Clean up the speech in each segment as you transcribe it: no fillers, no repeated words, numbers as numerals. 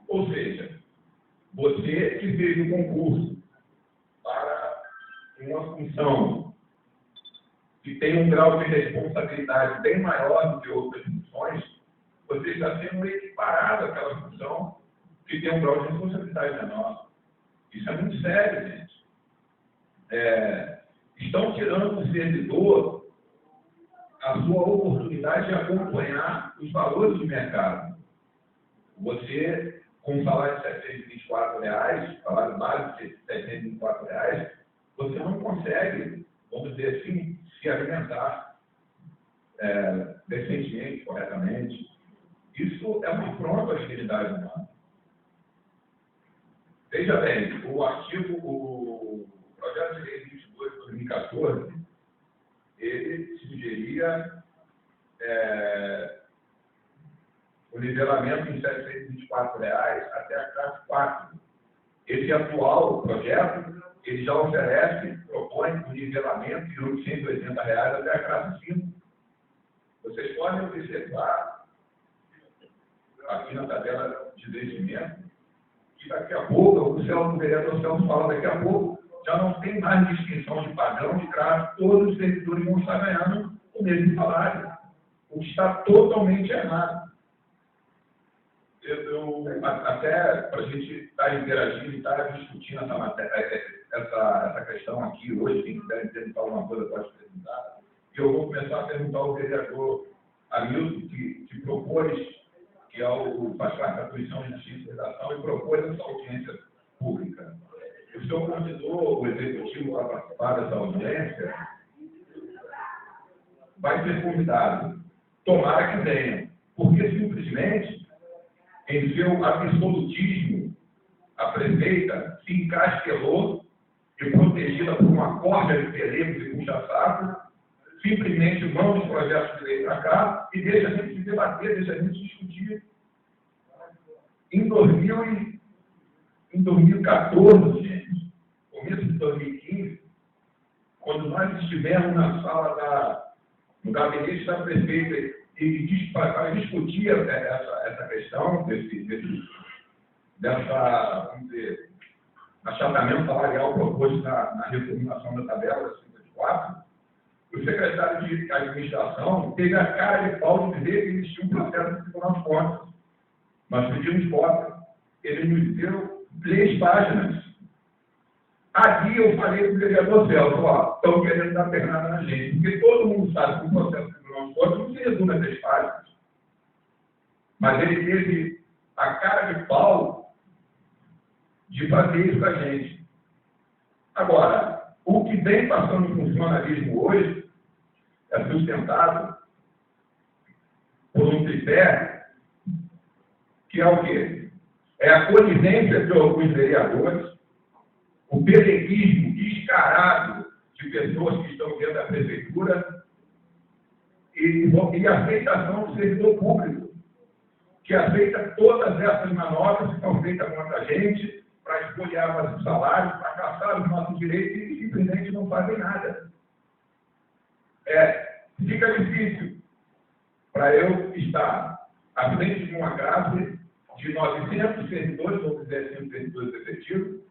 Ou seja, você que fez o concurso para uma função que tem um grau de responsabilidade bem maior do que outras funções, você está sendo equiparado àquela função que tem um grau de responsabilidade menor. Isso é muito sério, gente. Estão tirando do servidor a sua oportunidade de acompanhar os valores do mercado. Você, com um salário de R$724, salário básico de R$724, você não consegue, vamos dizer assim, se alimentar decentemente, corretamente. Isso é uma afronta à dignidade humana. Veja bem, o projeto de lei 22 de 2014, ele sugeria o nivelamento em R$724 até a classe 4. Esse atual projeto, ele já propõe o nivelamento de R$880 até a classe 5. Vocês podem observar aqui na tabela de descimento que daqui a pouco, o vereador Celso fala daqui a pouco, já não tem mais distinção de padrão de classe, todos os servidores vão estar ganhando o mesmo salário, o que está totalmente errado. Até para a gente estar interagindo e estar discutindo essa questão aqui hoje, quem quiser perguntar alguma coisa pode perguntar, e eu vou começar a perguntar ao vereador Hamilton, que propôs, que é o faz parte da Comissão de Justiça e Redação, e propôs essa audiência pública. O senhor convidou o executivo para participar dessa audiência, vai ser convidado. Tomara que venha, porque simplesmente, em seu absolutismo, a prefeita se encasquelou e protegida por uma corda de pelegos e puxa-saco, simplesmente manda os projetos de lei para cá e deixa a gente se debater, deixa a gente discutir. Em 2014, gente, começo de 2015, quando nós estivemos na sala no gabinete da prefeita e para discutir essa questão vamos dizer, achatamento salarial proposto na reformulação da tabela 54, o secretário de administração teve a cara de pau de dizer que existia um processo no Tribunal de Contas. Nós pedimos cópia. Ele nos deu 3 páginas. Aqui eu falei para o vereador Celso, estão querendo dar pernada na gente, porque todo mundo sabe que o processo do Tribunal de Contas não se resume a 3 páginas. Mas ele teve a cara de pau de fazer isso para a gente. Agora, o que vem passando no funcionalismo hoje é sustentado por um tripé que é o quê? É a conivência de alguns vereadores, o peleguismo descarado de pessoas que estão dentro da prefeitura e a aceitação do servidor público, que aceita todas essas manobras que estão feitas contra a gente para espoliar nossos salários, para caçar os nossos direitos e simplesmente não fazem nada. Fica difícil para eu estar à frente de uma classe de 900 servidores, ou 300 servidores efetivos,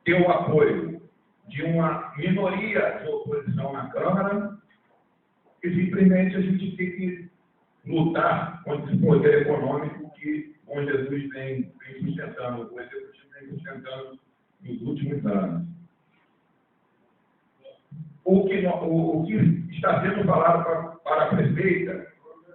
ter o apoio de uma minoria de oposição na Câmara e simplesmente a gente tem que lutar contra esse poder econômico que Bom Jesus vem sustentando, o Executivo vem sustentando nos últimos anos. O que está sendo falado para a prefeita,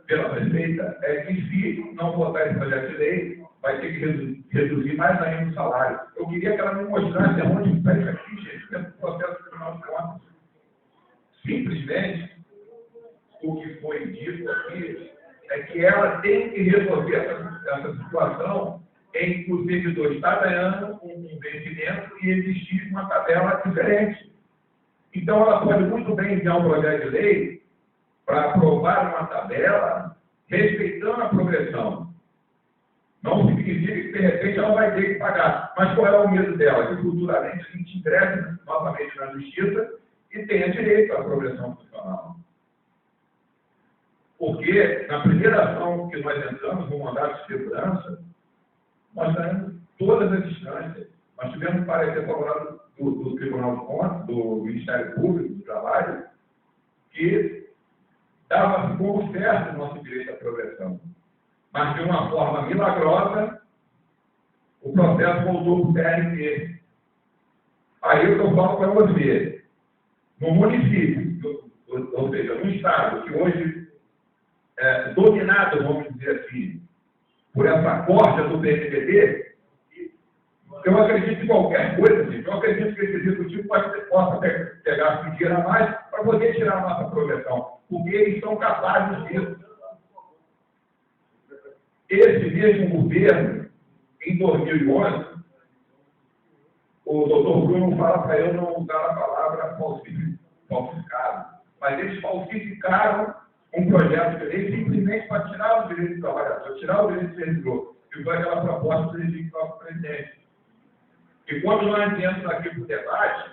pela prefeita, é que se não votar esse projeto de lei, vai ter que reduzir mais ainda o salário. Eu queria que ela me mostrasse aonde está isso aqui, gente, que é o processo do Tribunal de Contas. Simplesmente, o que foi dito aqui é que ela tem que resolver essa situação em que o servidor está ganhando um vencimento e existir uma tabela diferente. Então, ela pode muito bem enviar um projeto de lei para aprovar uma tabela respeitando a progressão. Não significa que, de repente, ela vai ter que pagar. Mas qual é o medo dela? Que futuramente a gente ingresse novamente na justiça e tenha direito à progressão funcional. Porque, na primeira ação que nós entramos no mandato de segurança, Nós saímos todas as instâncias. Nós tivemos parecer favorável do Tribunal de Contas, do Ministério Público, do Trabalho, que dava como certo o nosso direito à progressão. Mas, de uma forma milagrosa, o processo voltou para o TRT. Aí o que eu falo para você, no município, ou seja, no estado que hoje é dominado, vamos dizer assim, por essa corda do PSDB, eu acredito em qualquer coisa, gente. Eu acredito que esse executivo possa pegar um dinheiro a mais para poder tirar a nossa progressão, porque eles são capazes disso. Esse mesmo governo, em 2011, o doutor Bruno fala para eu não usar a palavra falsificado, mas eles falsificaram um projeto de lei simplesmente para tirar o direito do trabalhador, tirar o direito do servidor, que foi aquela proposta do próprio presidente. E quando nós entramos aqui para o debate,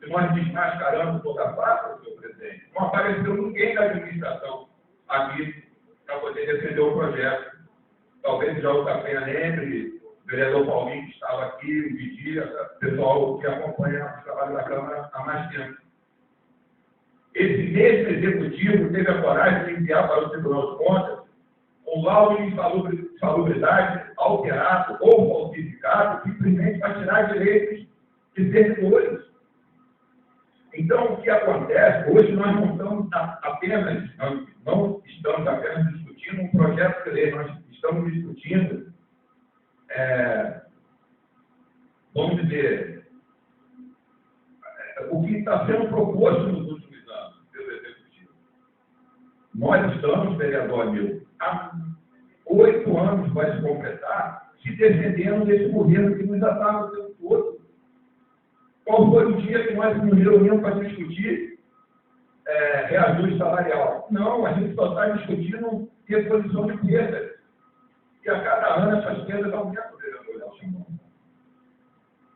e nós desmascaramos toda a face, senhor presidente, não apareceu ninguém da administração aqui para poder defender o projeto. Talvez já o Tapenha lembre, o vereador Paulinho que estava aqui, o Vidia, o pessoal que acompanha o trabalho da Câmara há mais tempo. Esse mesmo executivo teve a coragem de enviar para o Tribunal de Contas um laudo de insalubridade alterado ou falsificado, simplesmente para tirar direitos de servidores. Então, o que acontece? Hoje nós não estamos apenas discutindo um projeto de lei, nós estamos discutindo, vamos dizer, o que está sendo proposto nos últimos anos pelo Executivo. Nós estamos, vereador Amil, há 8 anos vai se completar, se defendendo desse governo que nos ataca o tempo todo. Qual foi o dia que nós nos reunimos para discutir reajuste salarial? Não, a gente só está discutindo reposição de perdas. E a cada ano essas perdas aumentam, vereador Nelson.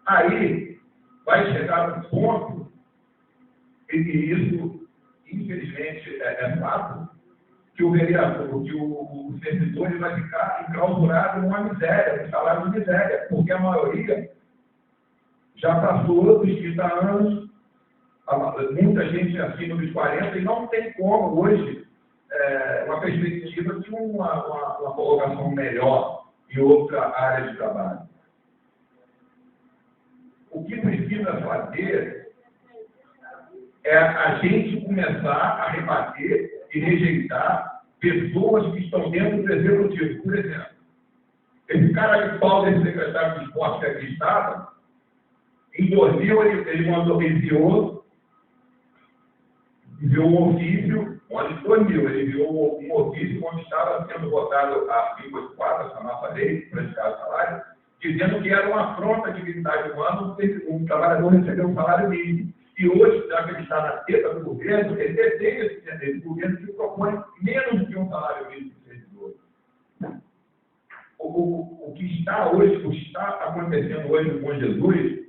Aí vai chegar um ponto, e isso, infelizmente, é fato, que o vereador, que o servidor ele vai ficar enclausurado numa miséria, num salário de miséria, porque a maioria já passou dos 30 anos, muita gente acima dos 40, e não tem como hoje uma perspectiva de uma colocação melhor em outra área de trabalho. O que precisa fazer é a gente começar a rebater e rejeitar pessoas que estão dentro do executivo. Por exemplo, esse cara de pau desse secretário de esporte que aqui estava, em 2000 ele enviou um ofício, onde em 2000 ele enviou um ofício onde estava sendo votado a 584, essa nossa lei, para praticar o salário, dizendo que era uma afronta à dignidade humana um trabalhador receber um salário mínimo. E hoje, já que ele está na teta do governo, ele detém esse governo que propõe menos de um salário mínimo de servidor. O que está hoje, o que está acontecendo hoje no Bom Jesus,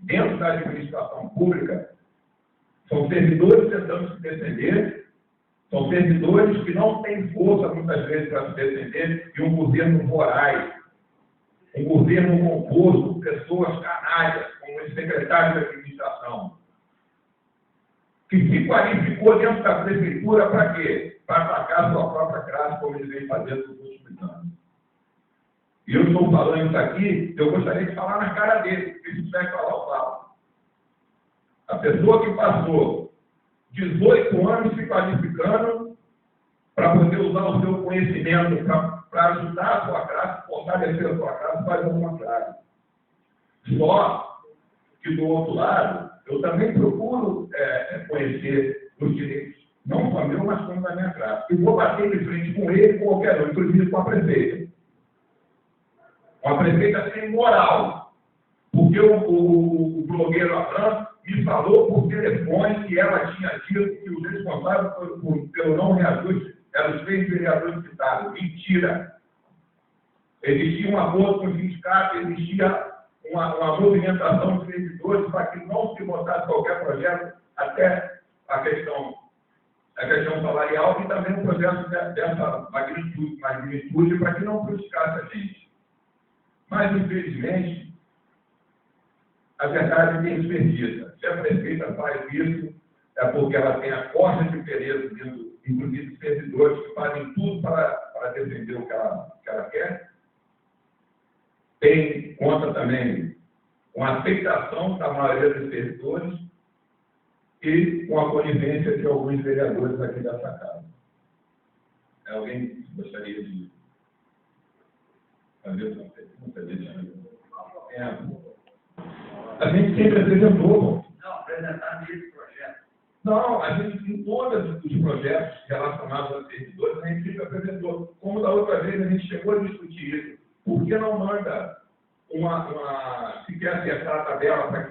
dentro da administração pública, são servidores tentando se defender, são servidores que não têm força, muitas vezes, para se defender, e um governo voraz, um governo composto por pessoas canalhas, como esse secretário de administração, que se qualificou dentro da prefeitura para quê? Para atacar a sua própria classe, como ele vem fazendo nos últimos anos. E eu estou falando isso aqui, eu gostaria de falar na cara dele, porque se tiver que falar, eu falo. A pessoa que passou 18 anos se qualificando para poder usar o seu conhecimento para ajudar a sua classe, fortalecer a sua classe, faz alguma classe. Só que, do outro lado, eu também procuro conhecer os direitos, não só meu, mas como da minha classe. E vou bater de frente com ele, com qualquer um, inclusive com a prefeita. Uma prefeita sem moral, porque o blogueiro Abrão me falou por telefone que ela tinha dito que os responsáveis pelo não reajuste eram os 3 vereadores citados. Mentira! Existia um acordo com os sindicatos, existia uma movimentação dos servidores para que não se votasse qualquer projeto, até a questão salarial e também um projeto dessa magnitude para que não prejudicasse a gente. Mas, infelizmente, a verdade tem desperdiça. Se a prefeita faz isso, é porque ela tem a costa de interesse dentro, inclusive servidores que fazem tudo para defender o que ela quer. Conta também com a aceitação da maioria dos servidores e com a conivência de alguns vereadores aqui dessa casa. Alguém gostaria de fazer uma pergunta? A gente sempre apresentou. Não, apresentar esse projeto. Não, a gente, em todos os projetos relacionados a servidores, a gente sempre apresentou. Como da outra vez a gente chegou a discutir isso. Por que não manda se quer acertar a tabela para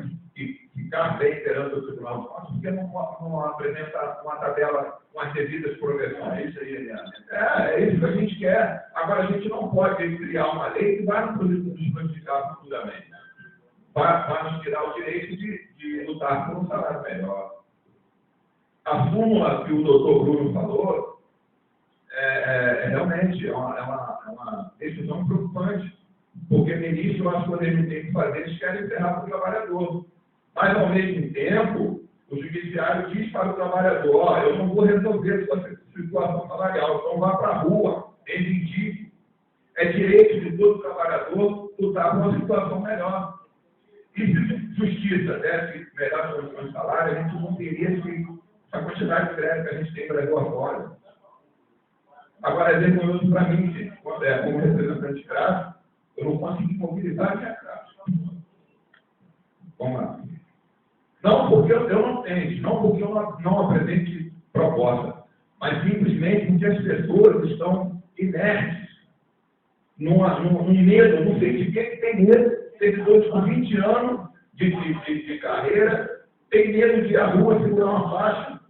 ficar bem perante o Tribunal de Contas, por que não apresenta uma tabela com as devidas progressões? É isso aí, Eliane. É isso que a gente quer. Agora, a gente não pode criar uma lei que vai nos prejudicar futuramente. Vai nos tirar o direito de lutar por um salário melhor. A súmula que o doutor Bruno falou realmente uma decisão preocupante, porque ministro, eu acho que quando eles têm que fazer, eles querem encerrar para o trabalhador. Mas, ao mesmo tempo, o judiciário diz para o trabalhador: eu não vou resolver sua situação salarial, então vá para a rua, reivindique. É direito de todo trabalhador lutar por uma situação melhor. E se justiça desse melhor condições de salário, a gente não teria essa quantidade de greve que a gente tem no Brasil afora. Agora, é vergonhoso para mim, gente, como representante de classe, eu não consegui mobilizar a minha classe. Vamos lá. Não porque eu não tenho, não porque eu não apresente proposta, mas simplesmente porque as pessoas estão inertes, num medo, não sei de quem tem medo. Servidores com 20 anos de carreira, tem medo de ir à rua segurar uma faixa.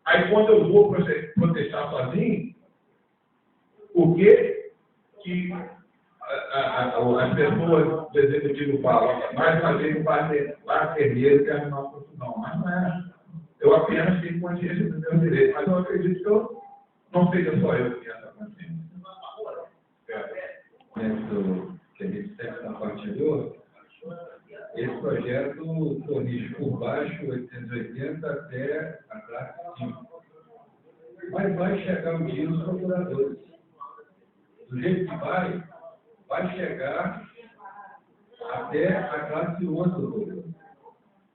Aí, quando eu vou protestar sozinho, por que as pessoas do executivo falam, mais uma vez, vai ter que arrumar uma confusão? Mas não é. Eu apenas tenho consciência do meu direito, mas eu acredito que eu não seja só eu que tenho essa consciência. Que a gente sempre compartilhou, esse projeto corrige por baixo 880 até a classe 5. Mas vai chegar o dia dos procuradores. Do jeito que vai chegar até a classe 11 do governo.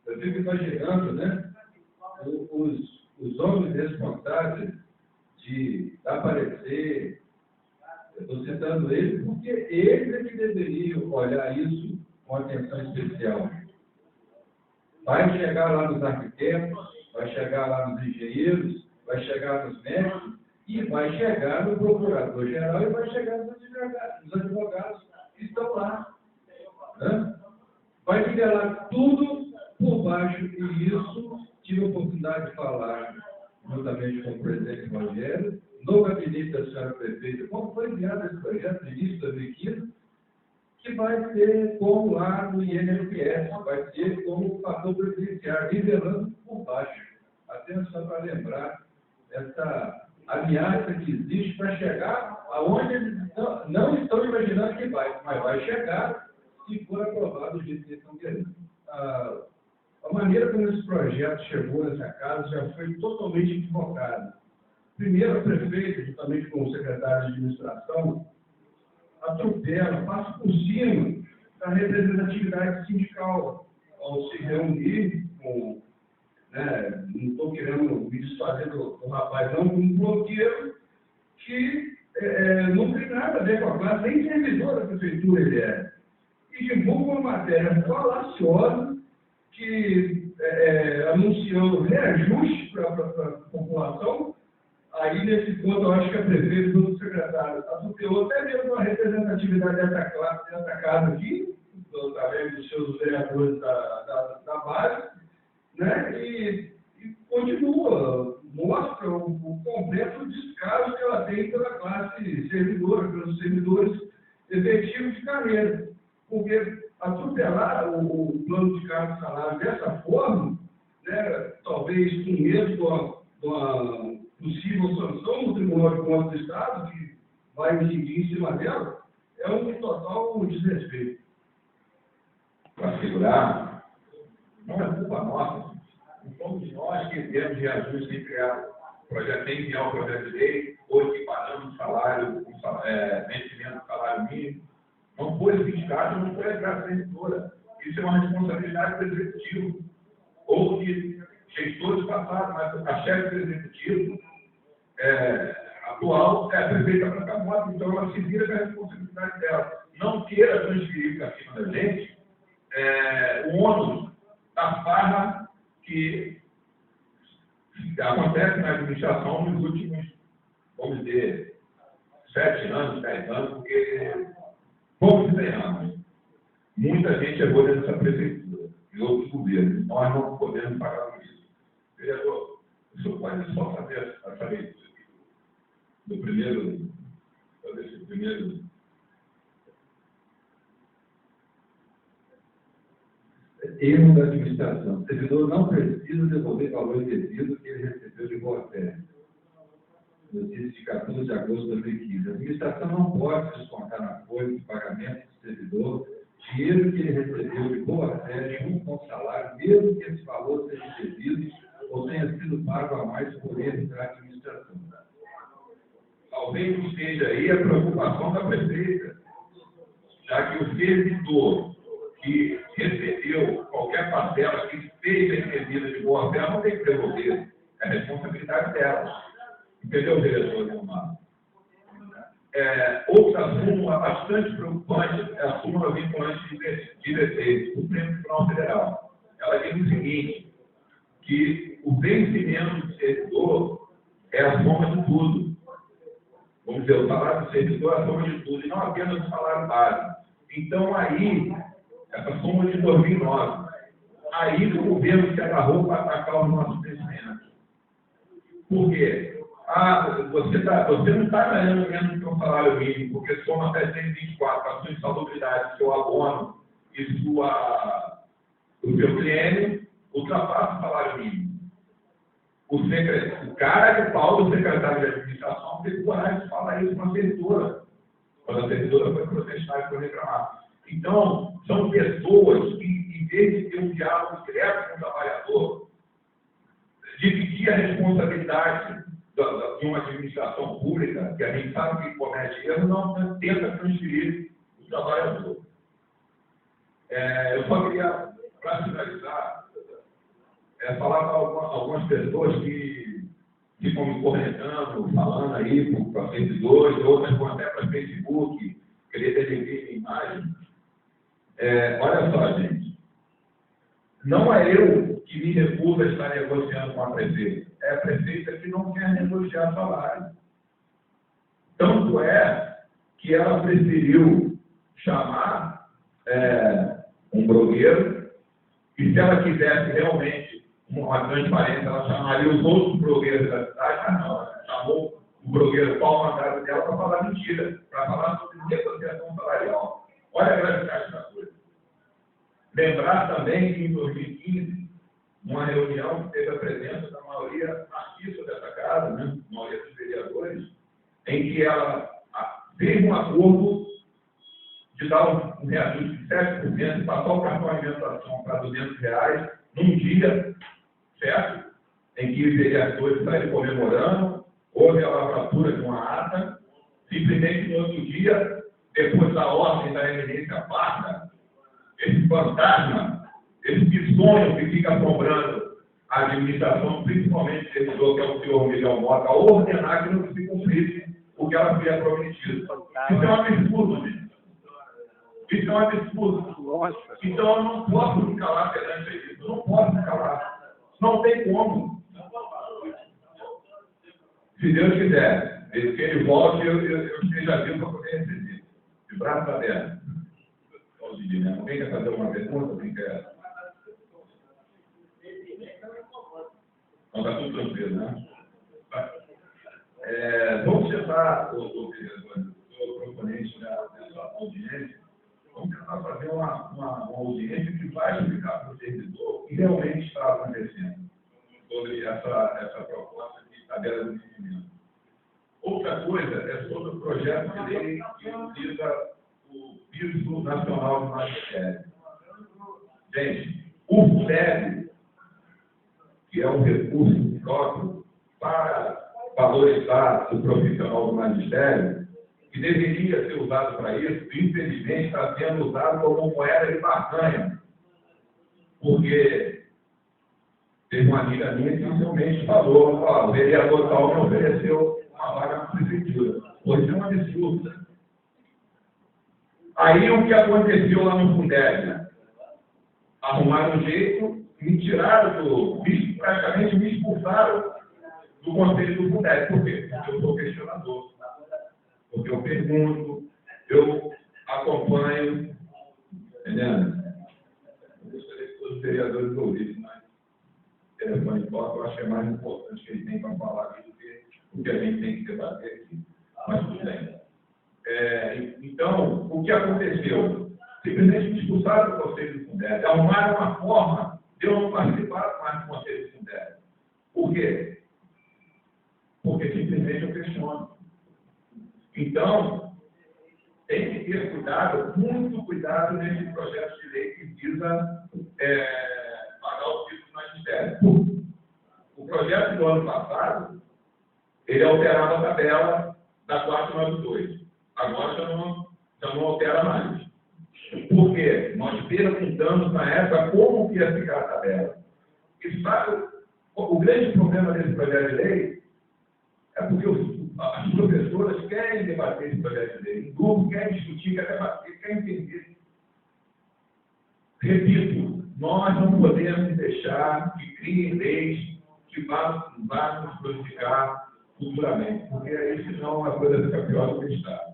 Eu fico imaginando, né? Os homens responsáveis de aparecer. Eu estou citando eles porque eles é que deveriam olhar isso com atenção especial. Vai chegar lá nos arquitetos, vai chegar lá nos engenheiros, vai chegar nos médicos e vai chegar no procurador-geral e vai chegar nos advogados que estão lá. Né? Vai nivelar tudo por baixo e isso tive a oportunidade de falar juntamente com o presidente Rogério, no gabinete da senhora prefeita, como foi enviado esse projeto no início de 2015, que vai ser como lá no INSS, vai ser como o fator previdenciário, nivelando por baixo. Até só para lembrar essa ameaça que existe para chegar aonde eles não estão imaginando que vai, mas vai chegar se for aprovado do jeito que eles estão querendo. A maneira como esse projeto chegou nessa casa já foi totalmente equivocada. Primeiro, a prefeita, juntamente com o secretário de administração, atropela, passa por cima da representatividade sindical ao se reunir com, né, não estou querendo me desfazer do rapaz, não, com um bloqueio que não tem nada a ver com a classe, nem servidor da prefeitura ele é. E divulga uma matéria falaciosa que anunciando reajuste para a população. Aí, nesse ponto, eu acho que a prefeita e o secretário atropelou até mesmo a representatividade dessa classe, dessa casa aqui, através dos seus vereadores da base, né? E continua, mostra o completo descaso que ela tem pela classe servidora, pelos servidores efetivos de carreira. Porque atropelar o plano de cargo e salário dessa forma, né, talvez com medo de uma possível sanção no Tribunal de Contas do Estado, que vai incidir em cima dela, é um total por desrespeito. Para segurar, não é culpa nossa. Não somos nós que temos reajuste em criar projeto, tem que enviar um projeto de lei, ou equiparando o salário, vencimento do salário mínimo. Não foi o sindicato, não foi a classe servidora. Isso é uma responsabilidade do executivo, ou de gestores passados, mas a chefe do executivo atual é a prefeita Branca Mota, então ela se vira com a responsabilidade dela. Não queira transferir para cima da gente o ônus da farra que acontece na administração nos últimos, vamos dizer, 7 anos, 10 anos, porque poucos anos. Muita gente errou dentro dessa prefeitura e outros governos. Nós não podemos pagar por isso. Vereador, o senhor pode só fazer essa leitura do primeiro, desse primeiro. Erro da administração. O servidor não precisa devolver valor devido que ele recebeu de boa fé. Notícia de 14 de agosto de 2015. A administração não pode descontar na folha de pagamento do servidor dinheiro que ele recebeu de boa fé junto com o salário, mesmo que esse valor seja devido ou tenha sido pago a mais por ele da administração. Talvez esteja aí a preocupação da prefeita, já que o servidor que recebeu qualquer parcela que esteja indevida de boa fé não tem que devolver. É a responsabilidade dela. Entendeu, vereador Leomar? Outra súmula bastante preocupante é a súmula vinculante de defeitos do Supremo Tribunal Federal. Ela diz o seguinte, que o vencimento do servidor é a soma de tudo. Vamos dizer, o salário do servidor é a soma de tudo, e não apenas o salário base. Então, aí, essa soma de 2009, aí o governo se agarrou para atacar os nossos vencimentos. Por quê? Você não está ganhando menos que um salário mínimo, porque soma até 124, a sua insalubridade, seu abono e o seu cliente ultrapassa o salário mínimo. O cara que fala do secretário de administração teve coragem de falar isso para a servidora, quando a servidora foi protestar e foi reclamar. Então, são pessoas que, em vez de ter um diálogo direto com o trabalhador, dividir a responsabilidade de uma administração pública, que a gente sabe que comete erro, não tenta transferir o trabalhador. Eu só queria, para finalizar, falar para algumas pessoas que ficam me cornetando, falando aí para servidores, outras vão até para Facebook, querer televisão a imagem. Olha só, gente, não é eu que me recuso a estar negociando com a prefeita, é a prefeita que não quer negociar salário. Tanto é que ela preferiu chamar um blogueiro, e se ela quisesse realmente uma transparência, ela chamaria os outros blogueiros da cidade, mas não, ela chamou o blogueiro Paulo Mandato dela para falar mentira, para falar sobre negociação salarial. Olha a gravidade da coisa. Lembrar também que em 2015, numa reunião que teve a presença da maioria artista dessa casa, né, maioria dos vereadores, em que ela fez um acordo de dar um reajuste de 7% e passar o cartão de alimentação para R$200 num dia, certo? Em que os vereadores saíram comemorando, houve a lavratura de uma ata, simplesmente no outro dia, depois da ordem da eminência parda, esse fantasma, esse bisonho que fica assombrando a administração, principalmente o servidor, que é o senhor Miguel Mota, a ordenar que não se cumprisse o que ela havia prometido. Isso é um absurdo, gente. Isso é um absurdo. Nossa. Então eu não posso me calar perante isso. Eu não posso me calar. Não tem como. Se Deus quiser, que ele volte, eu esteja vivo para poder receber. De braços abertos. Alguém quer fazer uma pergunta? Alguém quer? Não, está tudo tranquilo, né? Vamos tentar, o vereador, o proponente dessa audiência, vamos tentar fazer uma audiência que vai explicar para o servidor o que realmente está acontecendo sobre essa proposta de tabela de vencimento. Outra coisa é sobre o projeto de lei que utiliza o Concurso Nacional de Magistério. Gente, o Fundeb, que é um recurso próprio para valorizar o profissional do magistério, que deveria ser usado para isso, infelizmente está sendo usado como moeda de barganha, porque teve uma amiga minha que realmente falou, ó, o vereador tal me ofereceu uma vaga na prefeitura. Hoje é um absurdo. Aí o que aconteceu lá no Fundeb, né? Arrumaram um jeito, me tiraram praticamente me expulsaram do conselho do Fundeb. Por quê? Porque eu sou questionador. Porque eu pergunto, eu acompanho, entendeu? Eu gostaria que todos os vereadores ouvissem, mas o telefone toca, eu acho que é mais importante que eles têm para falar aqui do que o que a gente tem que debater aqui. Mas tudo bem. Então, o que aconteceu? Simplesmente me expulsaram do conselho do Fundeb, arrumaram uma forma de eu não participar mais do conselho do Fundeb. Por quê? Porque simplesmente eu questiono. Então, tem que ter cuidado, muito cuidado nesse projeto de lei que visa pagar o título do magistério. O projeto do ano passado, ele alterava a tabela da 492. Agora já não altera mais. Por quê? Nós perguntamos na época como que ia ficar a tabela. O grande problema desse projeto de lei é porque as professoras querem debater esse projeto de lei, o grupo quer discutir, quer debater, quer entender. Repito, nós não podemos deixar que criem leis que vão nos prejudicar futuramente, porque aí senão a coisa fica pior do que está.